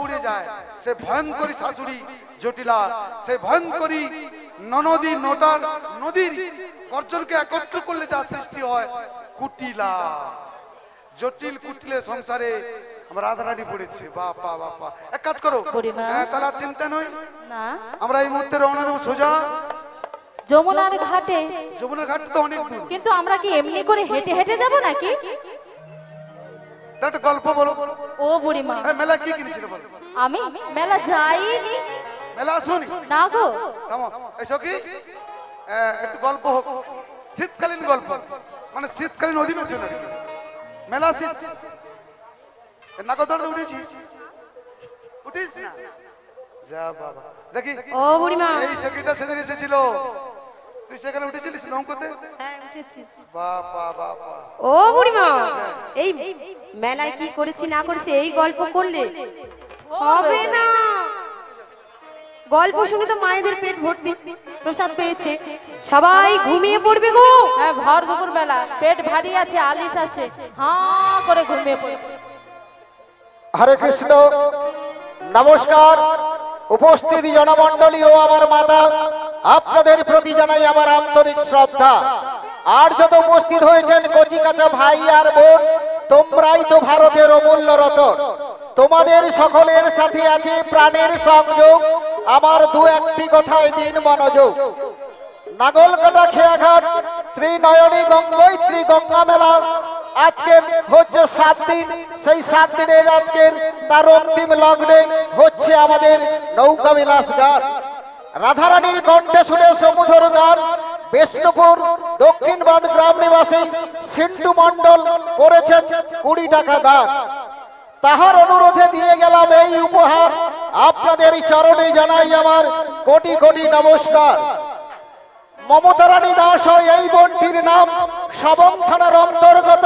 উড়ে যায় সে ভয়ঙ্করী শাশুড়ি জটিলা, সেই ভয়ঙ্করী ননদী নোটার নদীর গর্জনকে একত্র করলে যা সৃষ্টি হয় কুটিলা। জটিল কুটিলের সংসারে আমার রাধারানী পড়েছে। বাপা বাপা, এক কাজ করো, তাহলে চিন্তা নয়, আমরা এই মুহূর্তে রওনা দেবো সোজা যমুনার ঘাটে। যমুনার ঘাট তো অনেক দূর, কিন্তু আমরা কি এমনি করে হেঁটে হেঁটে যাব নাকি? একটা গল্প বলো। ও বুড়িমা, মেলা কি কিনেছিল বলো? আমি মেলা যাইনি। মেলা আসোনি? না গো। এসো কি একটু গল্প হোক, শীতকালীন গল্প, মানে শীতকালীন অধিবেশন। মেলা শেষ, নাগরদোলাতে উঠেছিস? উঠিস না? যা বাবা, দেখি ও বুড়িমা, এই সখীটা সেদিন এসেছিল, তুই সেখানে উঠেছিলিস নৌকোতে? হ্যাঁ উঠেছি। বাবা বাবা। ও বুড়িমা, এই মেলায় কি করেছি না করেছি এই গল্প করলে হবে না। গল্প শুনে তো মায়েদের পেট ভর্তি প্রসাদ পেয়েছে, সবাই ঘুমিয়ে পড়বে গো। হ্যাঁ, ভর দুপুর বেলা পেট ভারী আছে, আলিশ আছে, হাঁ করে ঘুমিয়ে পড়বে। হরে কৃষ্ণ, নমস্কার উপস্থিত জনমণ্ডলী ও আমার মাতা, আপনাদের প্রতি জানাই আমার আন্তরিক শ্রদ্ধা। আর যত উপস্থিত হয়েছেন কচি কাঁচা ভাই আর বোন, তোমরাই তো ভারতের অমূল্য রতন। তোমাদের সকলের সাথে আছে প্রাণের সংযোগ। আমার দু একটি কথায় দিন মনোযোগ। নাগলকাটা খেয়াঘাট ত্রিনয়নী গঙ্গোত্রী গঙ্গা মেলা আজকে হচ্ছে 7 দিন। সেই 7 দিনের আজকের তার অন্তিম লগ্নে হচ্ছে আমাদের নৌকা বিলাস গান। রাধারানীর কণ্ঠে শুনে সমুদ্র গান বিষ্ণুপুর দক্ষিণবাদ গ্রাম নিবাসী সিন্টু মণ্ডল করেছেন 20 টাকা দান। তাহার অনুরোধে দিয়ে গেলাম এই উপহার। আপনাদের চরণে জানাই আমার কোটি কোটি নমস্কার। মমতা রানী দাস এই বোনটির নাম, সবং থানার অন্তর্গত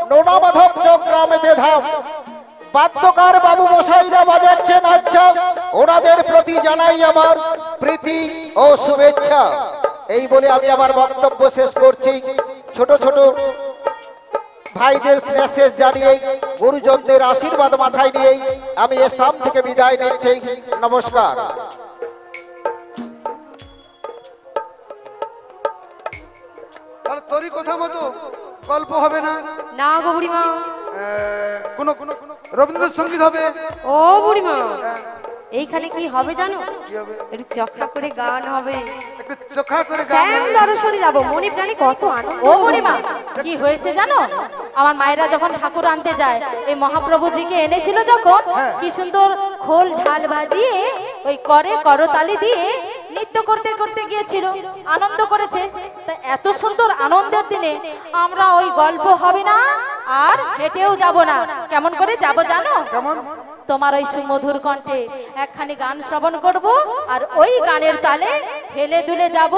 নোনামাধব গ্রামেতে ধাম। বাদ্যকার বাবু মশাইরা বাজাচ্ছেন আচ্ছা, ওনাদের প্রতি জানাই আমার প্রীতি ও শুভেচ্ছা। এই বলে আমি আমার বক্তব্য শেষ করছি। ছোট ছোট ভাইদের মেসেজ জানিয়ে গুরুজনদের আশীর্বাদ মাথায় নিয়ে আমি স্থান থেকে বিদায় নিচ্ছি। নমস্কার। তোরই কথা মতো গল্প হবে না? না গো বুড়িমা, কোন রবীন্দ্রসঙ্গীত হবে। ও বুড়িমা, এইখানে কি হবে জানো? একটু চখা করে গান হবে, একটু চোখা করে গান শ্যাম দর্শনে যাবো। মনে প্রাণে কত আনন্দ। ও বুড়িমা, কি হয়েছে জানো? আমার মায়েরা যখন ঠাকুর আনতে যায়, এই মহাপ্রভুজিকে এনেছিল যখন, কি সুন্দর খোল ঝাল বাজিয়ে ওই করে করতালি দিয়ে নৃত্য করতে করতে গিয়েছিল, আনন্দ করেছে। তা এত সুন্দর আনন্দের দিনে আমরা ওই গল্প হবে না আর হেঁটেও যাব না। কেমন করে যাব জানো? কেমন? তোমার ওই সুমধুর কণ্ঠে একখানি গান শ্রবণ করব, আর ওই গানের তালে হেলে দুলে যাব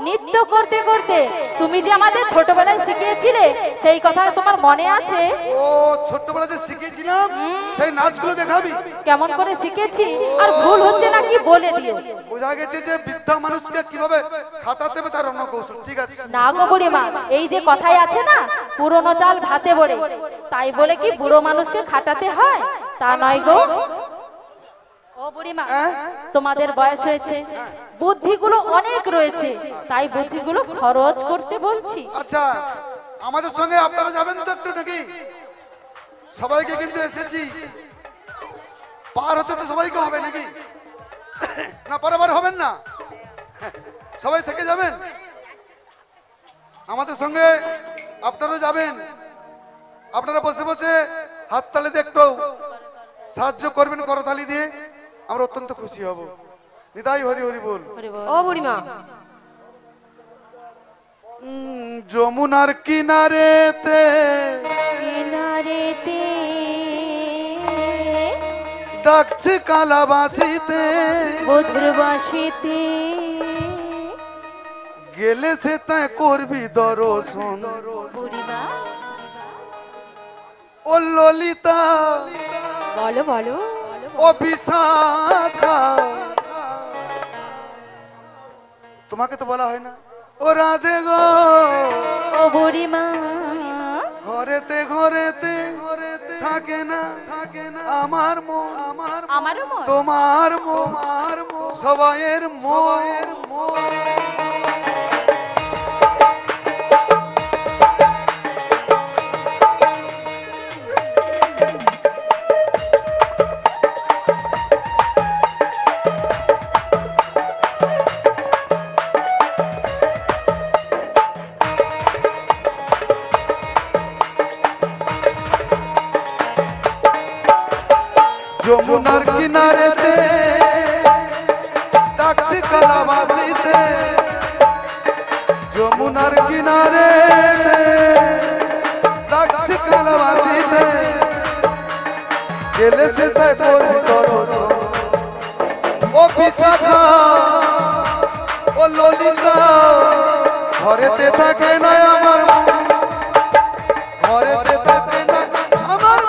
নৃত্য করতে করতে। তুমি যে আমাদের ছোটবেলায় শিখিয়েছিলে, সেই কথা তোমার মনে আছে? ও ছোটবেলায় যে শিখেছিলাম সেই নাচগুলো দেখাবি? কেমন করে শিখেছি আর ভুল হচ্ছে নাকি বলে দিও। বোঝা গেছে যে বৃদ্ধা মানুষকে কিভাবে খাটাতে হবে তার অন্য কৌশল। ঠিক আছে না গো বুড়িমা, এই যে কথাই আছে না, পুরনো চাল ভাতে বড়ে, তাই বলে কি বুড়ো মানুষকে খাটাতে হয়? তা নয় গো। ও বুড়িমা, তোমাদের বয়স হয়েছে, বুদ্ধিগুলো অনেক রয়েছে, তাই বুদ্ধিগুলো খরচ করতে বলছি। আচ্ছা, আমাদের সঙ্গে আপনারা যাবেন তো একটু নাকি? সবাইকে কিন্তু এসেছি, পার হতে তো সবাইকে হবে নাকি? না পারাবার হবেন না? সবাই থেকে যাবেন আমাদের সঙ্গে, আপনারা যাবেন। আপনারা বসে বসে হাততালি দিয়ে একটু সাহায্য করবেন, করতালি দিয়ে, আমরা অত্যন্ত খুশি হব। নিতাই হরি হরি বল। ও বুড়িমা, যমুনার কিনারেতে কিনারেতে ডাকছে কালাবাসিতে, ভদ্রবাসীতে গেলে সে তাই করবি দর্শন। বুড়িমা, ও ললিতা, বলো বলো। ও বিশাখা, তোমাকে তো বলা হয় না? ও রাধে গো, ও বুড়িমা, ঘরেতে ঘরেতে থাকে না আমার মন আমারও মন। তোমার মন সবাইয়ের মন যমুনার কিনারেতে ডাকছে কালাবাসিতে যমুনার কিনারেতে ডাকছে কালাবাসিতে গেলে সে তাই পরে দরস ও বিশাখা ও ললিতা ঘরেতে থাকে না আমার ঘরেতে থাকে না আমার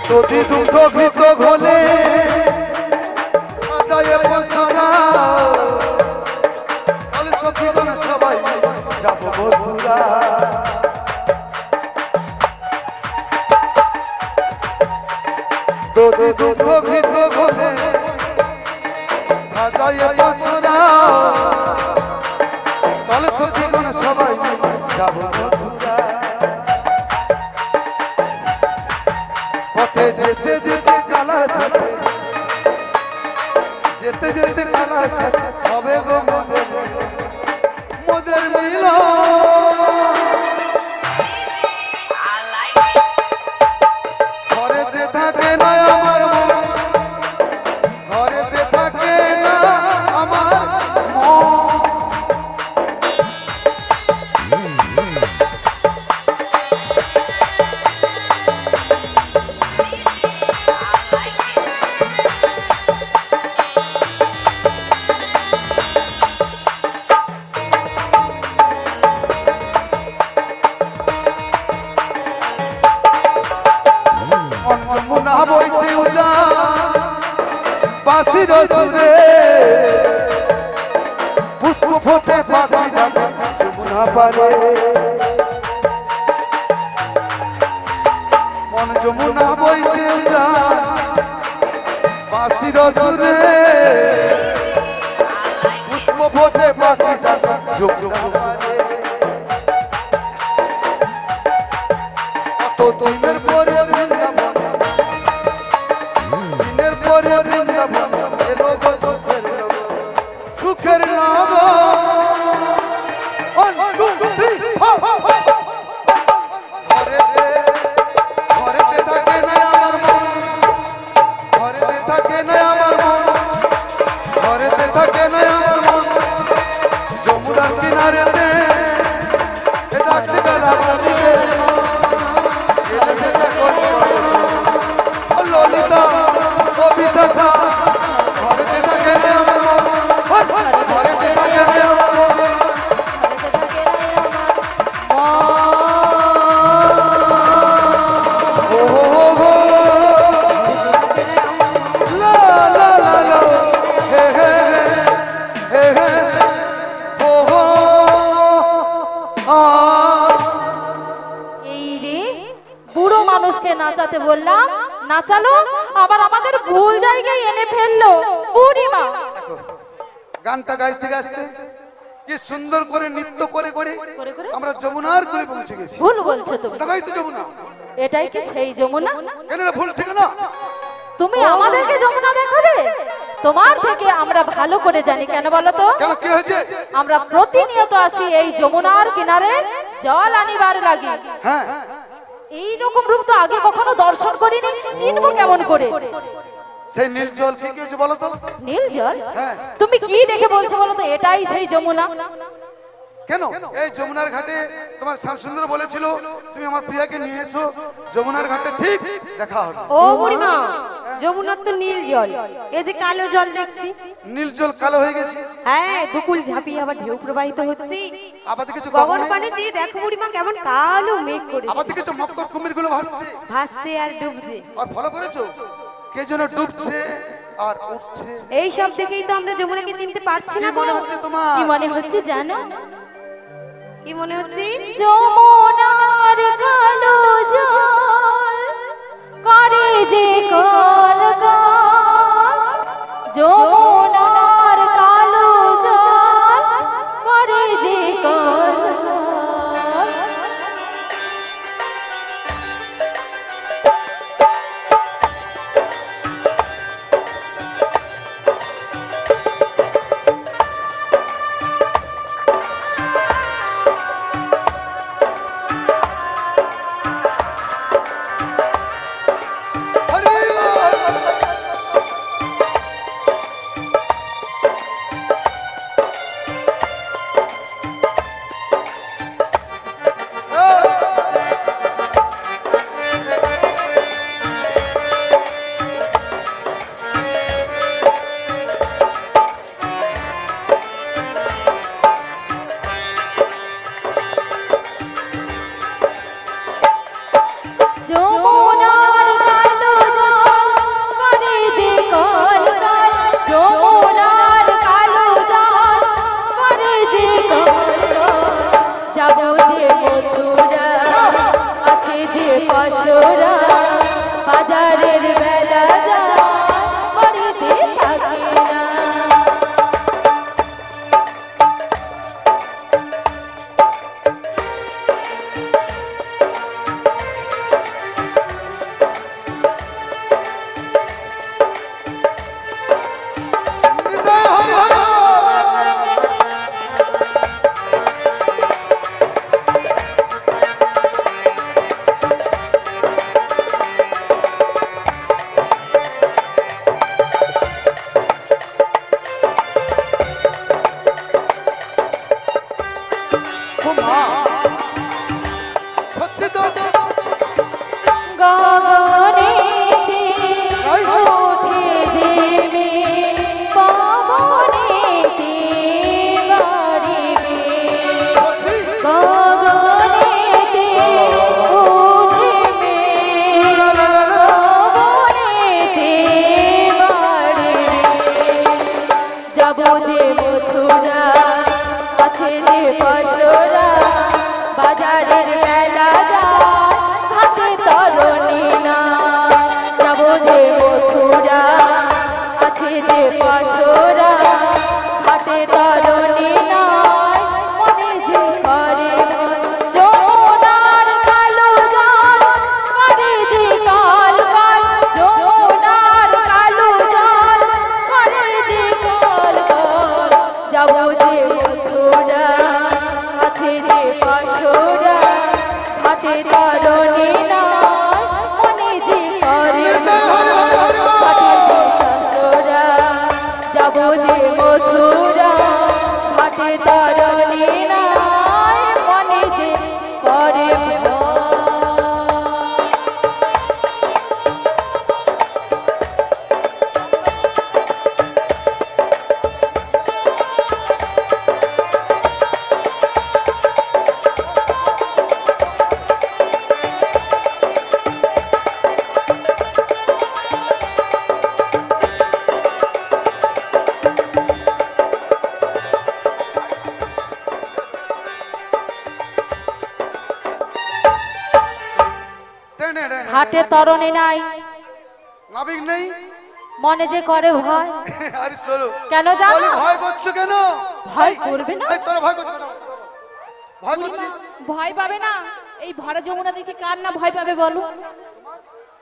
যদি দুঃখ ঘৃত ঘোলে সাজায়ে বসনা চলে সখীগণ সবাই যাব বন্ধুরা যদি দুঃখ ঘৃত ঘোলে সাজায়ে বসনা চলে সখীগণ সবাই যাব বন্ধুরা পথে যেতে যেতে কালা সাথে যেতে যেতে কালা সাথে হবে গো মোদের মিল ঘরেতে থাকে না আমার মন ঘরেতে থাকে না আমার মন যমুনা বইছে উজা বাঁশির সুরে পুষ্প ফোটে পাখি ডাকে যমুনা পারে মন যমুনা বইছে উজা বাঁশির সুরে পুষ্প ফোটে পাখি ডাকে যমুনা পারে তো দিনের পরে বৃন্দাবন দিনের পরে বৃন্দাবন এলো গো সুখের নগর 1 2 3 ঘরেতে থাকে না আমার মন ঘরেতে থাকে না আমার মন ঘরেতে থাকে না আমার মন যমুনার কিনারেতে ডাকছে কালাবাসিতে ললিতা ও বিশাখা ঘরেতে থাকে না আমার মন ঘরেতে থাকে না আমার মন ও হো লা লা লা লা হে হে হে হে ও হো এই রে বুড়ো মানুষকে নাচাতে বললাম নাচালো আবার আমাদের ভুল জায়গায় এনে ফেললো বুড়িমা গানটা গাইতে গাইতে কি সুন্দর করে নৃত্য করে করে করে করে? আমরা যমুনার করে পৌঁছে গেছি ভুল বলছো তুমি দেখাই তো যমুনা এটাই কি সেই যমুনা কেন রে ভুল ঠিক না তুমি আমাদেরকে যমুনা দেখাবে তোমার থেকে আমরা ভালো করে জানি কেন বলো তো কেন কি হয়েছে আমরা প্রতিনিয়ত আসি এই যমুনার কিনারে জল আনিবার লাগি হ্যাঁ এই রকম রূপ তো আগে কখনো দর্শন করিনি চিনবো কেমন করে সেই নীল জল কি কি হয়েছে বলো তো? নীল জল? হ্যাঁ। তুমি কি দেখে বলছো বলো তো? এটাই সেই যমুনা। কেন এই যমুনার ঘাটে তোমার শ্যামসুন্দর বলেছিল তুমি আমার প্রিয়াকে নিয়ে এসো, যমুনার ঘাটে ঠিক দেখা হবে। ও বুড়িমা, যমুনার তো নীল জল, এই যে কালো জল দেখছি। নীল জল কালো হয়ে গেছে? হ্যাঁ, দুকুল ঝাঁপিয়ে আবার ঢেউ প্রবাহিত হচ্ছে। আবার দেখেছো গগন পানে যে দেখো বুড়িমা কেমন কালো মেঘ করেছে। আবার দেখেছো মক্কর কুমির গুলো ভাসছে ভাসছে আর ডুবছে। আর ফলো করেছো কে যেন ডুবছে আর উঠছে। এই সব দেখেই তো আমরা যমুনাকে চিনতে পারছি কি না। মনে হচ্ছে তোমার? কি মনে হচ্ছে জানো? কি মনে হচ্ছে? যমুনার কালো জল করে যে কলকাল, যমুনার কালো জল করে যে কলকাল। যমুনার কালো জল করে যে কলকাল, যমুনার কালো জল করে যে কলকাল। যাবো যে মথুরা আছে যে পশরা, বাজারের বেলা যায় বাড়িতে থাকে না। সত্যি তো গগনেতে ওঠে যে মেঘ, পবনেতে বাড়িবে। গগনেতে ওঠে মেঘ, পবনেতে বাড়িবে। যাবো যে মথুরা আছে যে পশরা, বাজারের বেলা যায় ঘাটে তরুণী না। যাবো যে মথুরা আছে যে পশরা, ঘাটে তরুণী নাই মনে যে করে ভয়। যমুনার কালো জল করে যে কলকাল, যমুনার কালো জল করে যে কলকাল। যাবো যে মথুরা আছে যে পশরা, ঘাটে তরুণী নাই মনে যে করে ভয়। ঘাটে যে পশরা, যাবো যে মথুরা, ঘাটে তরুণী নাই মনে যে করে ভয়। ঘাটে তরণী নাই, নাবিক নেই, মনে যে করে ভয়। আরে শোনো কেন জানো? বলে ভয় করছো কেন? ভয় করবে না? এই তোরা ভয় করছো কেন? ভয় করছিস? ভয় পাবে না? এই ভরা যমুনা দেখে কার না ভয় পাবে বলো?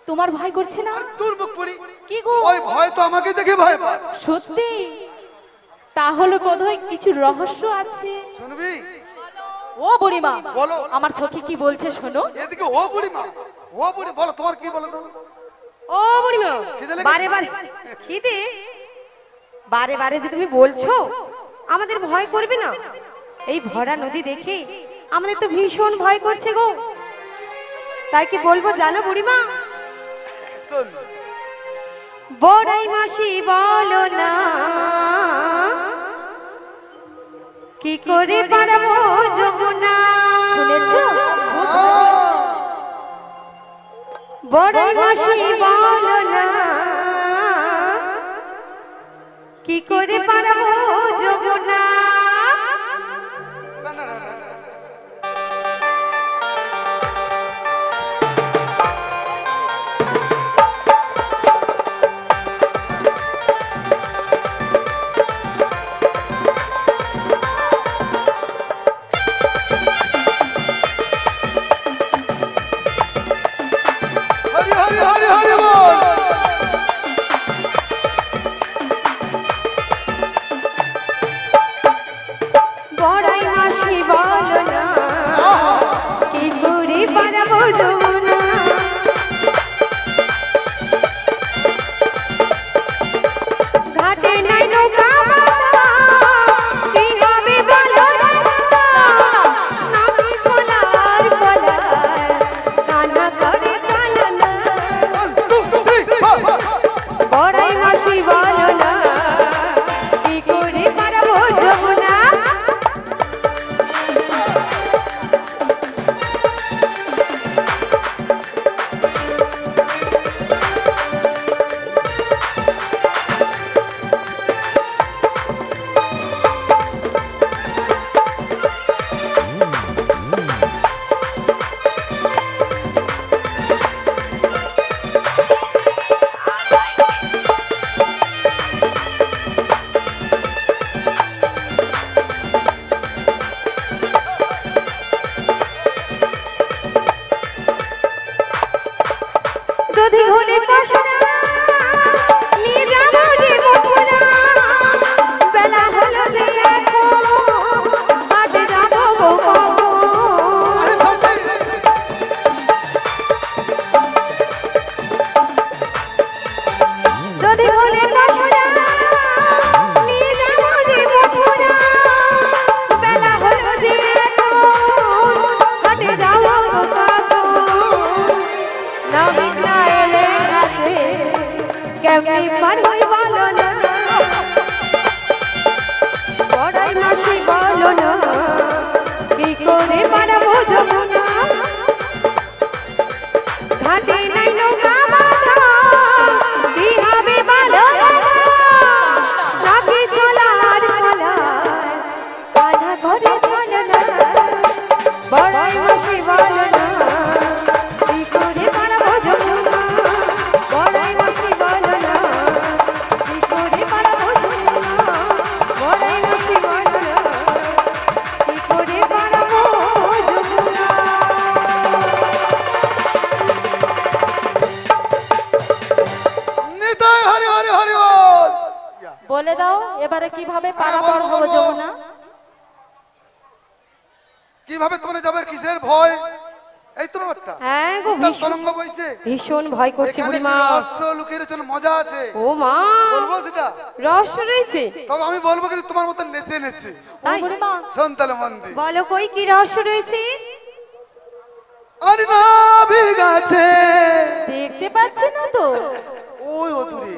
তোমার ভয় করছে না? আর তোর মুখ পড়ি কি গো? ওই ভয় তো আমাকে দেখে ভয় পায়। সত্যি? তাহলে বোধহয় কিছু রহস্য আছে। শুনবি? ও বুড়িমা, বলো। আমার সখী কি বলছে শোনো। এদিকে ও বুড়িমা, ও বুড়ি বলো তোমার কি বলো তো? ও বুড়িমা, খিদে লেগেছে? বারে বারে খিদে, বারে বারে যে তুমি বলছো, আমাদের ভয় করবে না? এই ভরা নদী দেখে আমাদের তো ভীষণ ভয় করছে গো। তাই কি বলবো জানো বুড়িমা? শোন, বড়াই মাসি বলো না, কি করে পারবো যমুনা। শুনেছো? বড়াই মাসি বলো না, কি করে পারবো যমুনা। না, না, না, না। হরি হরি হরি হরি বল। বড়াই মাসি বলো না, কি করে পারবো যমুনা। ঘাটে নাই নৌকা বাঁধা, কি হবে বলো না। নামি ছোলার গলায়, কান্না করে চালানা। 1 2 3 4 বড়াই মাসি বলো না, কি করে পারবো যমুনা। যদি হলে পাশনা, নিয়ে যাবো যে মথুরা। বেলা হলো যে এখন, হাটে যাবো গো কখন। আরে সাথে যদি হলে পাশনা, নিয়ে যাবো যে মথুরা। বেলা হলো যে এখন, হাটে যাবো গো কখন। নামি না এলে হাতে, কেমনি পারবি বলো না। বড়াই মাসি বলো না, কি করে পারবো যমুনা। ঘাটে নাই নৌকা বাঁধা, কি হবে বলো না। নাকি ছোলার গলায়, কান্না করে চালানা। বড়াই মাসি বলো না, কি করে পারবো যমুনা। বড়াই মাসি বলো না, কি করে পারবো যমুনা। বড়াই মাসি বলো না, কি করে পারবো যমুনা। নিতাই হরি হরি হরি বল। বলে দাও এবারে কিভাবে পারাপার হবো যমুনা? কিভাবে তোমরা যাবে, কিসের ভয়? এই তো ব্যাপারটা। হ্যাঁ গো, উত্তাল তরঙ্গ বইছে, ভীষণ ভয় করছে এখানে বুড়িমা। রহস্য লুকিয়ে রয়েছে, মজা আছে। ও মা, বলবো সেটা? রহস্য রয়েছে? তবে আমি বলবো কিন্তু তোমার মতো নেচে নেচে। ও বুড়িমা, শোন তাহলে মন দিয়ে। বলো কই কি রহস্য রয়েছে? আর নাভি গাছে দেখতে পাচ্ছি না তো। ওই অদূরে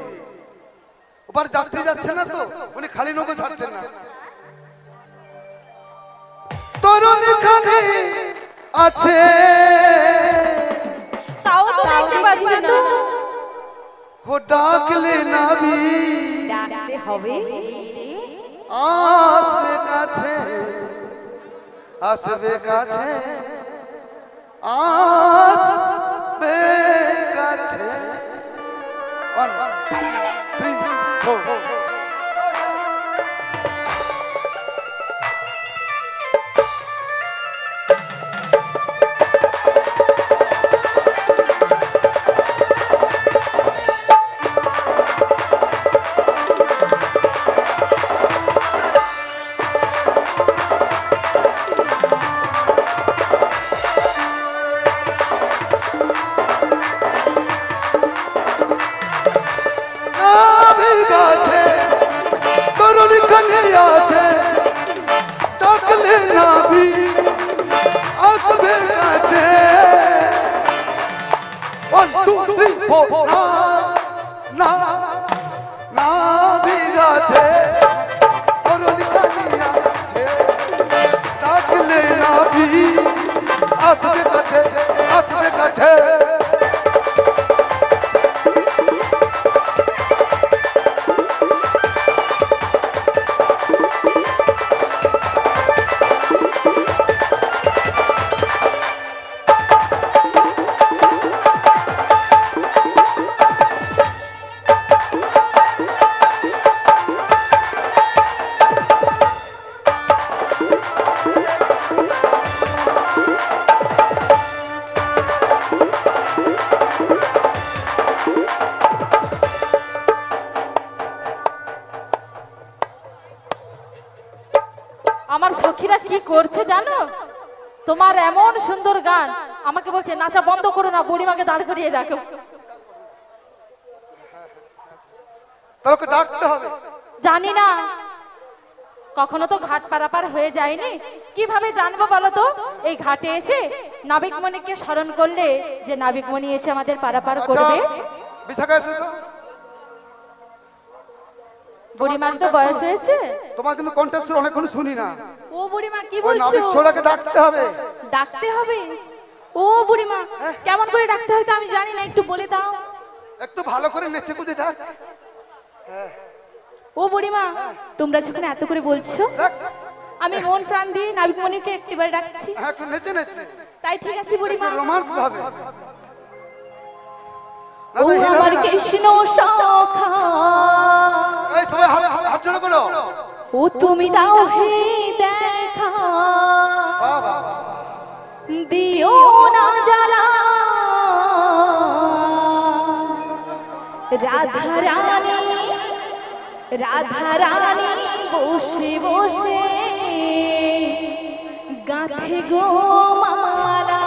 ওপার যাত্রী যাচ্ছে না তো, উনি খালি নৌকো ছাড়ছেন না। তরুণ খানে আছে, তাও তো দেখতে পাচ্ছি না। ও ডাকলে নাভি ডাকতে হবে। আসবে কাছে, আসবে কাছে, আসবে কাছে। 1 3 4 ও আছে ডাকলে নাভি আসবে কাছে 1 2 3 4 না নাভি আছে ডাকলে নাভি আসবে কাছে আসবে কাছে আমার সখীরা কি করছে জানো? তোমার এমন সুন্দর গান, আমাকে বলছে নাচা বন্ধ করো না, বুড়িমাকে দাঁড় করিয়ে রাখো। তোকে ডাকতে হবে। জানি না, কখনো তো ঘাট পারাপার হয়ে যায়নি, কিভাবে জানবো বলো তো? এই ঘাটে এসে নাবিকমণিকে স্মরণ করলে যে নাবিকমণি এসে আমাদের পারাপার করবে। বিশাখা এসে তো বুড়িমার তো বয়স হয়েছে। তোমার কিন্তু কণ্ঠস্বর অনেকক্ষণ শুনি না। ও বুড়িমা কি ওই বলছো? নাবিক ছোড়াকে ডাকতে হবে। ডাকতে হবে? ও বুড়িমা কেমন করে ডাকতে হয় তো আমি জানি না, একটু বলে দাও। একটু ভালো করে নেচে কুদে ডাক। ও বুড়িমা তোমরা যখন এত করে বলছো, আমি মন প্রাণ দিয়ে নাবিকমণিকে একটিবার ডাকছি। হ্যাঁ একটু নেচে নেচে। তাই ঠিক আছে বুড়িমা। রোমান্স ভাবে। ও আমার কৃষ্ণ সখা, এই সবাই হাত জোড় করো। ও তুমি দাও হে দেখা, বাবা দিও না জ্বালা, রাধা রানী রাধা রানী বসে বসে গাঁথে গো মালা।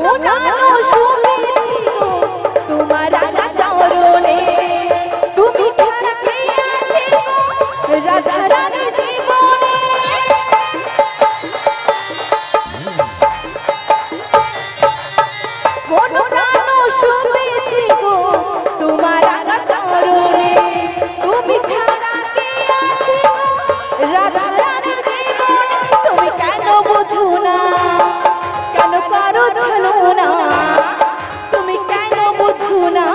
পুরানো শুনেছি গো তোমার রাধা চরণে, তুমি ছাড়া কে আছে গো রাধা রানীর জীবনে। পুরানো শুনেছি গো তোমার রাধা চরণে, তুমি ছাড়া কে আছে গো রাধা রানীর জীবনে। তুমি কেন বুঝো না, কেন করো ছলনা, তুমি কেন বুঝো না,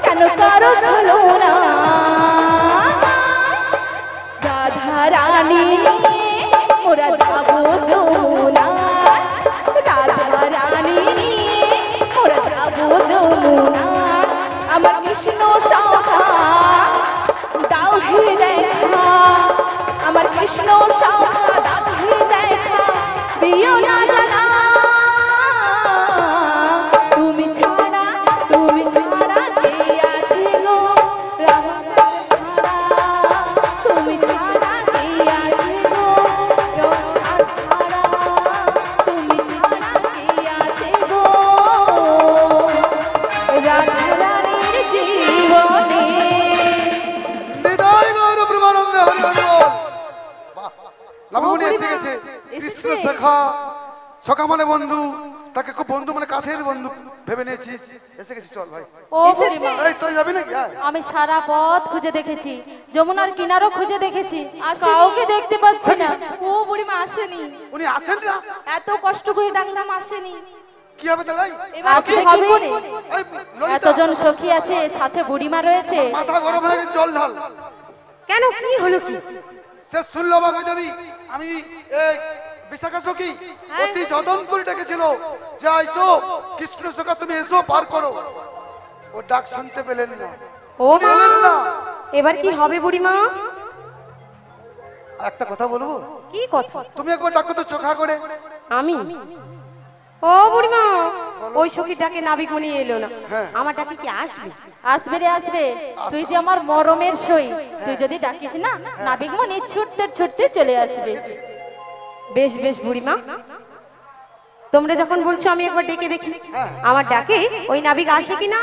কেন করো ছলনা। রাধা রানী নিয়ে মোরা যাবো যমুনায়, রাধা রানী নিয়ে মোরা যাবো যমুনায়। আমার কৃষ্ণ সখা দাও হে দেখা, আমার কৃষ্ণ সখা দাও হে দেখা, দিও না জানা। তুমি ছাড়া কে আছে গো রাধা ছাড়া, তুমি ছাড়া কে আছে গো রাধা ছাড়া, তুমি ছাড়া কে আছে গো রাধা রানীর জীবনে। হৃদয় গৌর প্রেমানন্দে হরি হরি বল। বাহ, নবমণি এসে গেছে। কৃষ্ণ সখা, সখা মানে বন্ধু, তাকে খুব বন্ধু মানে কাছের বন্ধু ভেবে নিয়েছিস। এসে গেছি, চল ভাই। ও বুড়িমা, এই তুই যাবি নাকি? আয়। আমি সারা পথ খুঁজে দেখেছি, যমুনার কিনারও খুঁজে দেখেছি, কাউকে দেখতে পাচ্ছি না। ও বুড়িমা আসেনি, উনি আসেন না? এত কষ্ট করে ডাকলাম আসেনি। কি হবে তাহলে? এবার কি হবে? এই ললিতা, এতজন সখী আছে, সাথে বুড়িমা রয়েছে। মাথা গরম হয়ে গেছে, জল ঢাল। কেন, কি হলো কি? সে শুনলো বাবা যাবি, আমি এই বিশাখা সখী অতি যতন করে ডেকেছিল যে আইসো কৃষ্ণ সখা তুমি এসো পার করো। ও ডাক শুনতে পেলেন না, ও উনি এলেন না। এবার কি হবে বুড়িমা? একটা কথা বলবো? কি কথা? তুমি একবার ডাকো তো চোখা করে। আমি? ও বুড়িমা, ওই সখীর ডাকে নাবিকমণি এলো না, হ্যাঁ। আমার ডাকে কি আসবে? আসবে রে আসবে, তুই যে আমার মরমের সই, তুই যদি ডাকিস না নাবিকমণি ছুটতে ছুটতে চলে আসবে। বেশ বেশ বুড়িমা, তোমরা যখন বলছো আমি একবার ডেকে দেখি আমার ডাকে ওই নাবিক আসে কিনা।